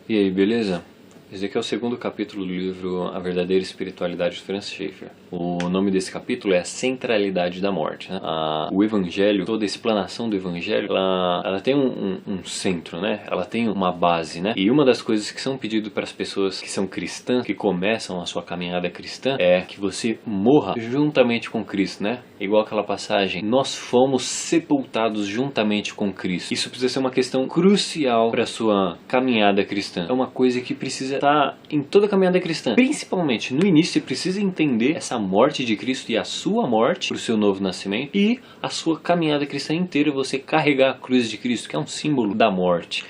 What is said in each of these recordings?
E aí, beleza? Esse aqui é o segundo capítulo do livro A Verdadeira Espiritualidade de Francis Schaeffer. O nome desse capítulo é A Centralidade da Morte, né? O Evangelho, toda a explanação do Evangelho, ela tem um centro, né? Ela tem uma base, né? E uma das coisas que são pedidas para as pessoas que são cristãs, que começam a sua caminhada cristã, é que você morra juntamente com Cristo, né? Igual aquela passagem, nós fomos sepultados juntamente com Cristo. Isso precisa ser uma questão crucial para a sua caminhada cristã. É uma coisa que precisa estar em toda a caminhada cristã. Principalmente no início, você precisa entender essa morte de Cristo e a sua morte para o seu novo nascimento. E a sua caminhada cristã inteira, você carregar a cruz de Cristo, que é um símbolo da morte.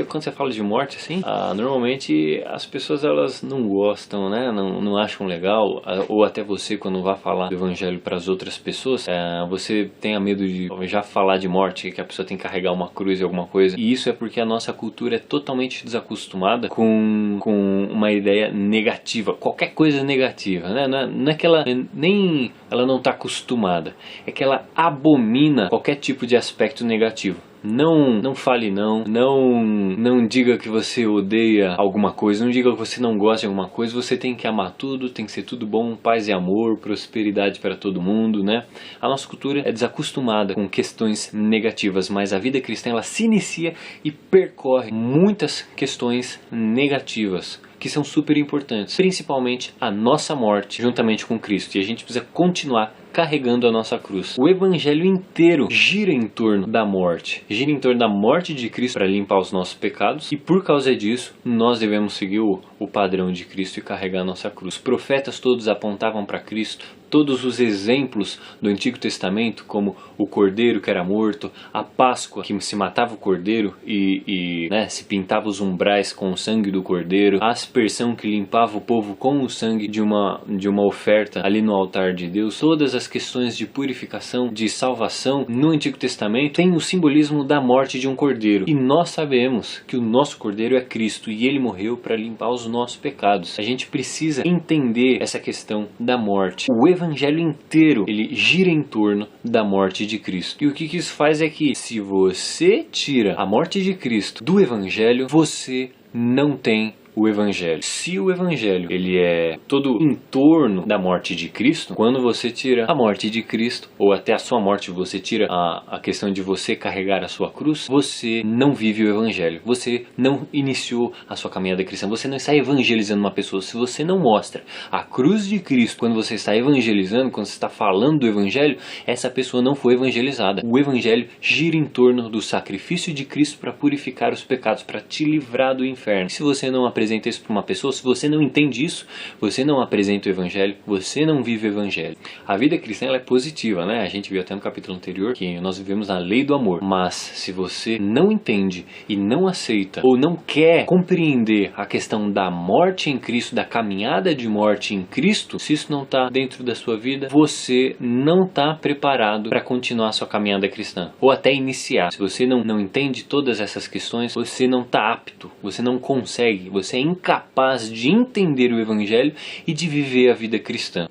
Quando você fala de morte, assim, normalmente as pessoas elas não gostam, né? Não acham legal, ou até você quando vai falar do evangelho para as outras pessoas, você tenha medo de já falar de morte, que a pessoa tem que carregar uma cruz e alguma coisa. E isso é porque a nossa cultura é totalmente desacostumada com uma ideia negativa, qualquer coisa negativa, né? Não é que ela ela não está acostumada, é que ela abomina qualquer tipo de aspecto negativo. Não fale não diga que você odeia alguma coisa, não diga que você não gosta de alguma coisa. Você tem que amar tudo, tem que ser tudo bom, paz e amor, prosperidade para todo mundo, né? A nossa cultura é desacostumada com questões negativas, mas a vida cristã ela se inicia e percorre muitas questões negativas que são super importantes, principalmente a nossa morte juntamente com Cristo, e a gente precisa continuar carregando a nossa cruz. O evangelho inteiro gira em torno da morte, gira em torno da morte de Cristo para limpar os nossos pecados, e por causa disso nós devemos seguir o padrão de Cristo e carregar a nossa cruz. Os profetas todos apontavam para Cristo. Todos os exemplos do Antigo Testamento, como o cordeiro que era morto, a Páscoa que se matava o cordeiro e se pintava os umbrais com o sangue do cordeiro, a aspersão que limpava o povo com o sangue de uma oferta ali no altar de Deus, todas as questões de purificação, de salvação no Antigo Testamento tem o simbolismo da morte de um cordeiro. E nós sabemos que o nosso cordeiro é Cristo e ele morreu para limpar os nossos pecados. A gente precisa entender essa questão da morte. O evangelho inteiro ele gira em torno da morte de Cristo. E o que isso faz é que se você tira a morte de Cristo do evangelho, você não tem o evangelho. Se o evangelho ele é todo em torno da morte de Cristo, quando você tira a morte de Cristo, ou até a sua morte, você tira a questão de você carregar a sua cruz, você não vive o evangelho. Você não iniciou a sua caminhada cristã. Você não está evangelizando uma pessoa. Se você não mostra a cruz de Cristo quando você está evangelizando, quando você está falando do evangelho, essa pessoa não foi evangelizada. O evangelho gira em torno do sacrifício de Cristo para purificar os pecados, para te livrar do inferno. Se você não apresenta isso para uma pessoa, se você não entende isso, você não apresenta o evangelho, você não vive o evangelho. A vida cristã ela é positiva, né? A gente viu até no capítulo anterior que nós vivemos a lei do amor. Mas se você não entende e não aceita ou não quer compreender a questão da morte em Cristo, da caminhada de morte em Cristo, se isso não está dentro da sua vida, você não está preparado para continuar a sua caminhada cristã ou até iniciar. Se você não entende todas essas questões, você não está apto, você não consegue, você é incapaz de entender o evangelho e de viver a vida cristã.